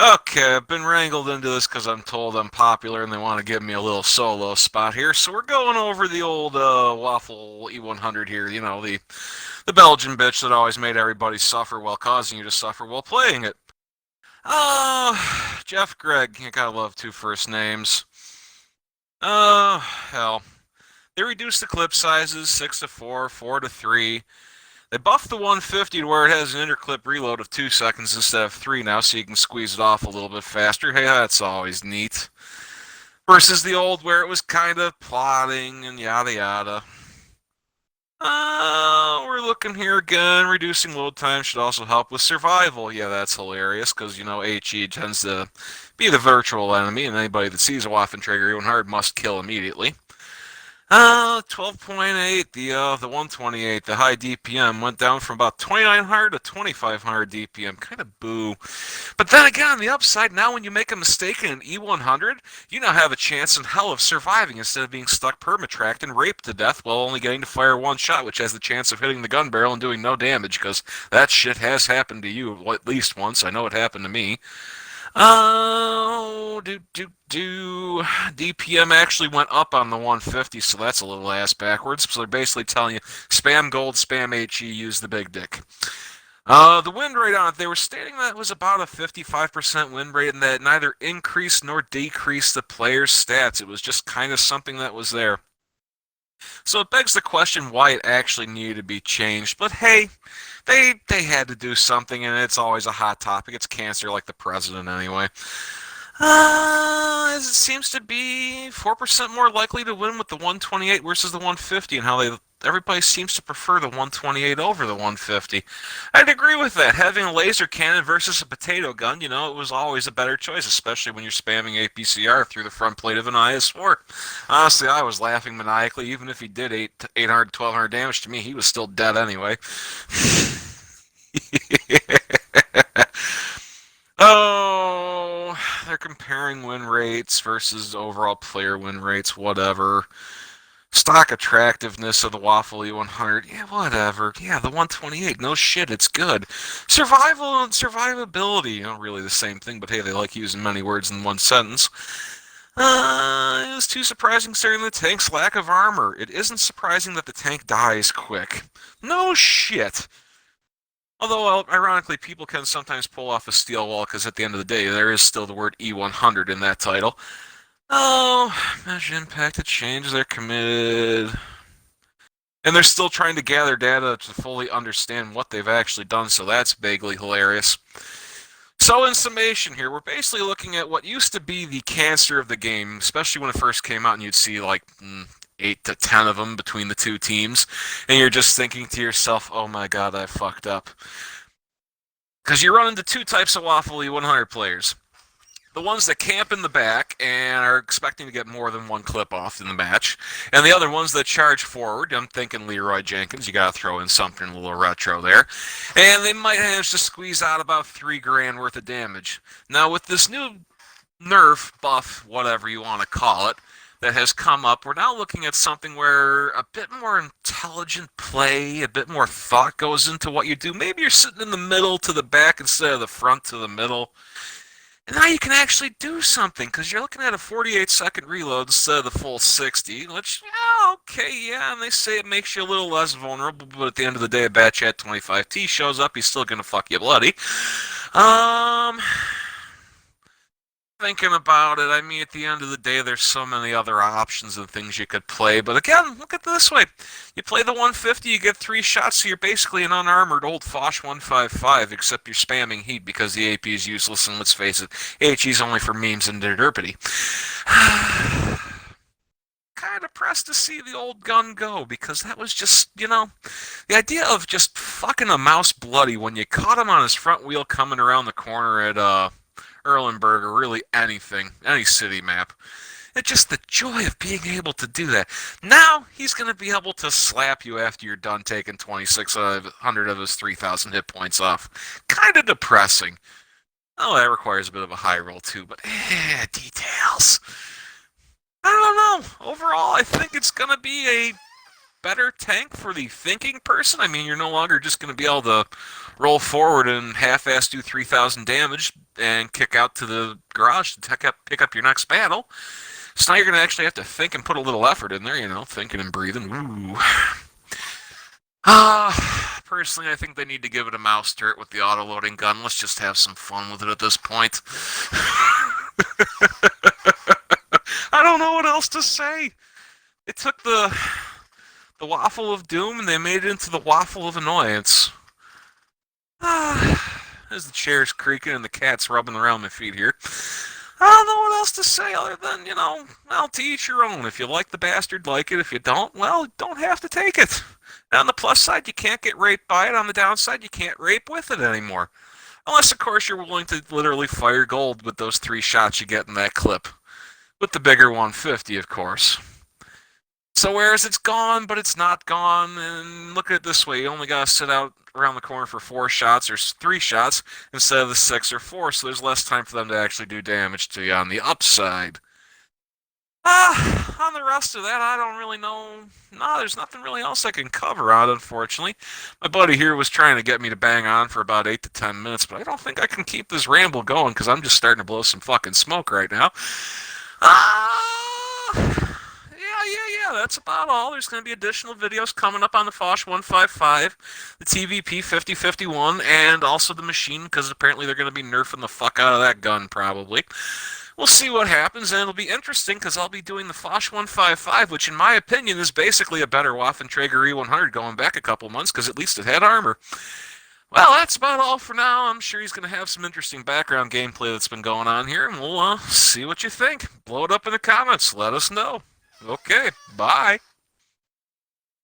Okay, I've been wrangled into this because I'm told I'm popular and they want to give me a little solo spot here. So we're going over the old Waffle E100 here. The Belgian bitch that always made everybody suffer while causing you to suffer while playing it. Jeff Gregg. You gotta love two first names. Hell. They reduced the clip sizes 6 to 4, 4 to 3. They buffed the 150 to where it has an interclip reload of 2 seconds instead of 3 now, so you can squeeze it off a little bit faster. Hey, that's always neat. Versus the old where it was kind of plotting and yada yada. We're looking here again. Reducing load time should also help with survival. Yeah, that's hilarious because, HE tends to be the virtual enemy, and anybody that sees a Waffen trigger even hard must kill immediately. 12.8, the 128, the high DPM went down from about 2900 to 2500 DPM. Kind of boo. But then again, on the upside, now when you make a mistake in an E100, you now have a chance in hell of surviving instead of being stuck permatracked and raped to death while only getting to fire one shot, which has the chance of hitting the gun barrel and doing no damage, because that shit has happened to you at least once. I know it happened to me. Oh, DPM actually went up on the 150, so that's a little ass backwards. So they're basically telling you, spam gold, spam HE, use the big dick. The win rate on it, they were stating that it was about a 55% win rate and that neither increased nor decreased the player's stats. It was just kind of something that was there. So it begs the question why it actually needed to be changed. But hey, they had to do something, and it's always a hot topic. It's cancer, like the president, anyway. It seems to be 4% more likely to win with the 128 versus the 150, and how everybody seems to prefer the 128 over the 150. I'd agree with that. Having a laser cannon versus a potato gun, it was always a better choice, especially when you're spamming APCR through the front plate of an IS-4. Honestly, I was laughing maniacally. Even if he did 800, 1200 damage to me, he was still dead anyway. Oh, they're comparing win rates versus overall player win rates, whatever. Stock attractiveness of the Waffle E100, yeah, whatever. Yeah, the 128, no shit, it's good. Survival and survivability, really the same thing, but hey, they like using many words in one sentence. It was too surprising considering the tank's lack of armor. It isn't surprising that the tank dies quick. No shit. Although, ironically, people can sometimes pull off a steel wall because at the end of the day, there is still the word E100 in that title. Oh, measure impact to change. They're committed. And they're still trying to gather data to fully understand what they've actually done, so that's vaguely hilarious. So, in summation here, we're basically looking at what used to be the cancer of the game, especially when it first came out and you'd see like 8 to 10 of them between the two teams, and you're just thinking to yourself, oh my god, I fucked up. Because you run into two types of Waffle E100 players. The ones that camp in the back and are expecting to get more than one clip off in the match, and the other ones that charge forward. I'm thinking Leroy Jenkins, you gotta throw in something a little retro there, and they might manage to squeeze out about $3,000 worth of damage. Now with this new nerf buff, whatever you want to call it, that has come up, we're now looking at something where a bit more intelligent play, a bit more thought goes into what you do. Maybe you're sitting in the middle to the back instead of the front to the middle. And now you can actually do something, because you're looking at a 48-second reload instead of the full 60, which, yeah, okay, yeah, and they say it makes you a little less vulnerable, but at the end of the day, a Bat Chat 25T shows up, he's still going to fuck you bloody. Thinking about it, I mean, at the end of the day, there's so many other options and things you could play. But again, look at it this way. You play the 150, you get 3 shots, so you're basically an unarmored old FOCH 155, except you're spamming heat because the AP is useless, and let's face it, HE's only for memes and derpity. Kind of pressed to see the old gun go, because that was just, the idea of just fucking a mouse bloody when you caught him on his front wheel coming around the corner at, Erlenberg, or really anything, any city map. It's just the joy of being able to do that. Now he's going to be able to slap you after you're done taking 2,600 of his 3,000 hit points off. Kind of depressing. Oh, that requires a bit of a high roll too, but details. I don't know. Overall, I think it's going to be a better tank for the thinking person. I mean, you're no longer just going to be able to roll forward and half-ass do 3,000 damage. and kick out to the garage to pick up your next battle. So now you're going to actually have to think and put a little effort in there, thinking and breathing. Ooh. Personally, I think they need to give it a mouse turret with the auto-loading gun. Let's just have some fun with it at this point. I don't know what else to say. It took the Waffle of Doom and they made it into the Waffle of Annoyance. As the chair's creaking and the cat's rubbing around my feet here. I don't know what else to say other than, well, to each your own. If you like the bastard, like it. If you don't, well, you don't have to take it. And on the plus side, you can't get raped by it. On the downside, you can't rape with it anymore. Unless, of course, you're willing to literally fire gold with those 3 shots you get in that clip. With the bigger 150, of course. So whereas it's gone, but it's not gone, and look at it this way, you only gotta sit out around the corner for 4 shots or 3 shots instead of the 6 or 4, so there's less time for them to actually do damage to you on the upside. On the rest of that, I don't really know. No, there's nothing really else I can cover on, unfortunately. My buddy here was trying to get me to bang on for about 8 to 10 minutes, but I don't think I can keep this ramble going because I'm just starting to blow some fucking smoke right now. Yeah, that's about all. There's going to be additional videos coming up on the FOCH 155, the TVP 5051, and also the machine, because apparently they're going to be nerfing the fuck out of that gun, probably. We'll see what happens, and it'll be interesting, because I'll be doing the FOCH 155, which in my opinion is basically a better Waffentrager E100 going back a couple months, because at least it had armor. Well, that's about all for now. I'm sure he's going to have some interesting background gameplay that's been going on here, and we'll see what you think. Blow it up in the comments. Let us know. Okay, bye.